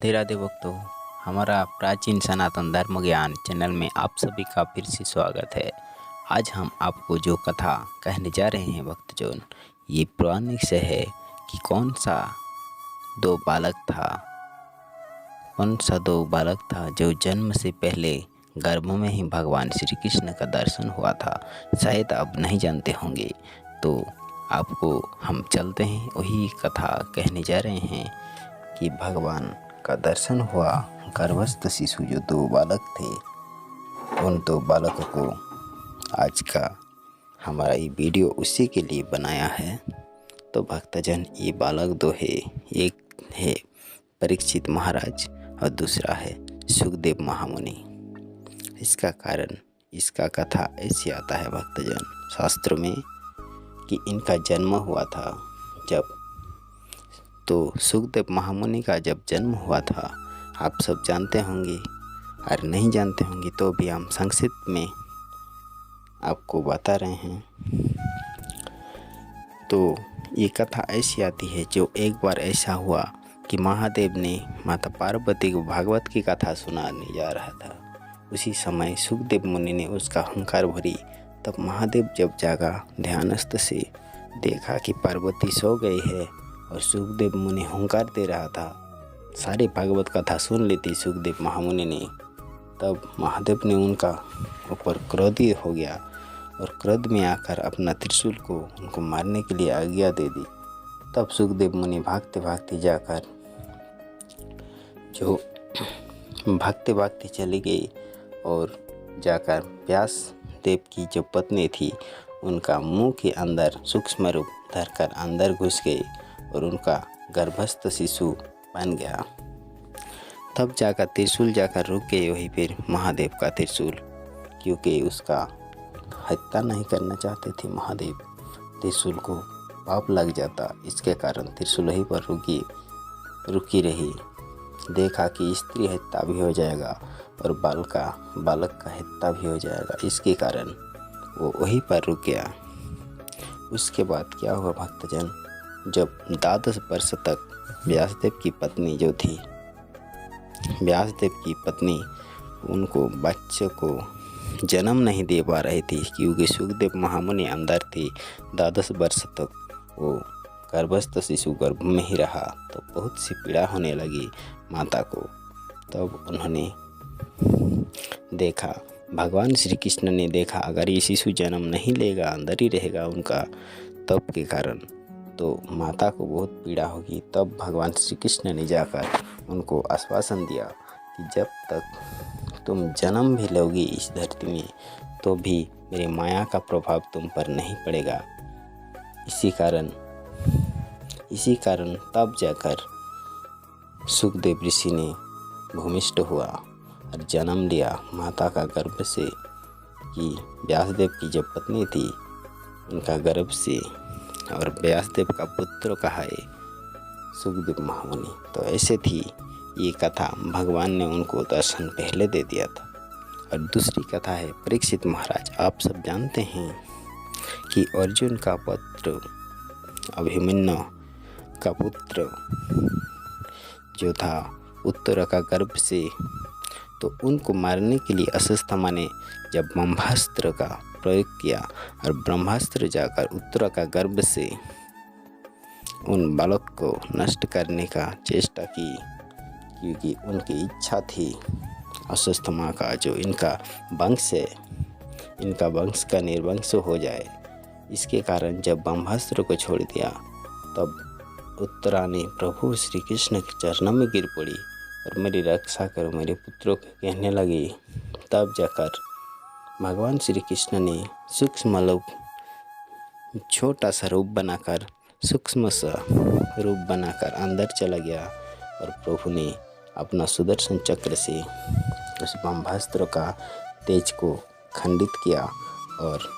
राधे राधे भक्तों। हमारा प्राचीन सनातन धर्म ज्ञान चैनल में आप सभी का फिर से स्वागत है। आज हम आपको जो कथा कहने जा रहे हैं भक्तजन, ये पौराणिक से है कि कौन सा दो बालक था जो जन्म से पहले गर्भ में ही भगवान श्री कृष्ण का दर्शन हुआ था। शायद आप नहीं जानते होंगे, तो आपको हम चलते हैं वही कथा कहने जा रहे हैं कि भगवान का दर्शन हुआ। गर्भस्थ शिशु जो दो बालक थे, उन दो बालकों को आज का हमारा ये वीडियो उसी के लिए बनाया है। तो भक्तजन, ये बालक दो है, एक है परीक्षित महाराज और दूसरा है सुखदेव महामुनि। इसका कथा ऐसे आता है भक्तजन शास्त्र में कि इनका जन्म हुआ था जब, तो सुखदेव महामुनि का जब जन्म हुआ था, आप सब जानते होंगे, और नहीं जानते होंगे तो भी हम संक्षिप्त में आपको बता रहे हैं। तो ये कथा ऐसी आती है जो एक बार ऐसा हुआ कि महादेव ने माता पार्वती को भागवत की कथा सुनाने जा रहा था। उसी समय सुखदेव मुनि ने उसका हुंकार भरी। तब महादेव जब जागा, ध्यानस्थ से देखा कि पार्वती सो गई है और सुखदेव मुनि हुंकार दे रहा था। सारी भागवत कथा सुन ली थी सुखदेव महामुनि ने। तब महादेव ने उनका ऊपर क्रोधी हो गया और क्रोध में आकर अपना त्रिशूल को उनको मारने के लिए आज्ञा दे दी। तब सुखदेव मुनि भागते भागते चली गई और जाकर व्यास देव की जो पत्नी थी, उनका मुंह के अंदर सूक्ष्म रूप धरकर अंदर घुस गई और उनका गर्भस्थ शिशु बन गया। तब जाकर त्रिशूल जाकर रुक गए वहीं पर महादेव का त्रिशूल, क्योंकि उसका हत्या नहीं करना चाहते थे महादेव। त्रिशूल को पाप लग जाता, इसके कारण त्रिशूल वहीं पर रुकी रही। देखा कि स्त्री हत्या भी हो जाएगा और बालक का हत्या भी हो जाएगा, इसके कारण वो वहीं पर रुक गया। उसके बाद क्या हुआ भक्तजन, जब 12 वर्ष तक व्यासदेव की पत्नी उनको बच्चे को जन्म नहीं दे पा रही थी, क्योंकि सुखदेव महामुनि अंदर थे। 12 वर्ष तक वो गर्भस्थ शिशु गर्भ में ही रहा, तो बहुत सी पीड़ा होने लगी माता को। तब उन्होंने देखा, भगवान श्री कृष्ण ने देखा, अगर ये शिशु जन्म नहीं लेगा, अंदर ही रहेगा उनका तप के कारण, तो माता को बहुत पीड़ा होगी। तब भगवान श्री कृष्ण ने जाकर उनको आश्वासन दिया कि जब तक तुम जन्म भी लोगी इस धरती में, तो भी मेरे माया का प्रभाव तुम पर नहीं पड़ेगा। इसी कारण तब जाकर सुखदेव ऋषि ने भूमिष्ठ हुआ और जन्म लिया माता का गर्भ से, कि व्यासदेव की जो पत्नी थी उनका गर्भ से, और व्यासदेव का पुत्र कहा है सुखदेव महामुनि। तो ऐसे थी ये कथा, भगवान ने उनको दर्शन पहले दे दिया था। और दूसरी कथा है परीक्षित महाराज। आप सब जानते हैं कि अर्जुन का पुत्र अभिमन्यु का पुत्र जो था उत्तरा का गर्भ से, तो उनको मारने के लिए अश्वत्थामा ने जब ब्रह्मास्त्र का प्रयोग किया और ब्रह्मास्त्र जाकर उत्तरा का गर्भ से उन बालक को नष्ट करने का चेष्टा की, क्योंकि उनकी इच्छा थी अश्वत्थामा का जो इनका वंश है, इनका वंश का निर्वंश हो जाए। इसके कारण जब ब्रह्मास्त्र को छोड़ दिया, तब उत्तरा ने प्रभु श्री कृष्ण के चरणों में गिर पड़ी और मेरी रक्षा करो, मेरे पुत्रों को कहने लगी। तब जाकर भगवान श्री कृष्ण ने छोटा सा रूप बनाकर, सूक्ष्म सा रूप बनाकर अंदर चला गया और प्रभु ने अपना सुदर्शन चक्र से उस ब्रह्मास्त्र का तेज को खंडित किया और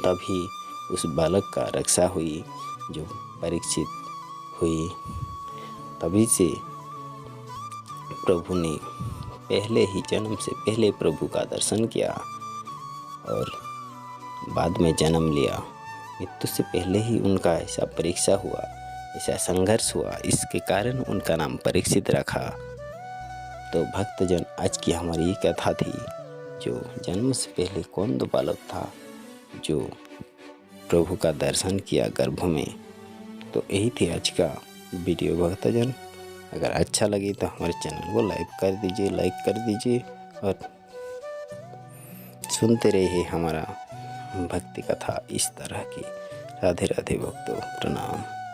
तभी उस बालक का रक्षा हुई जो परीक्षित हुई। तभी से प्रभु ने पहले ही जन्म से पहले प्रभु का दर्शन किया और बाद में जन्म लिया। मृत्यु से पहले ही उनका ऐसा परीक्षा हुआ, ऐसा संघर्ष हुआ, इसके कारण उनका नाम परीक्षित रखा। तो भक्तजन, आज की हमारी ये कथा थी। जो जन्म से पहले कौन दो बालक था जो प्रभु का दर्शन किया गर्भ में। तो यही थी आज का वीडियो भक्तजन। अगर अच्छा लगे तो हमारे चैनल को लाइक कर दीजिए और सुनते रहिए हमारा भक्ति कथा इस तरह की। राधे राधे भक्तों, प्रणाम।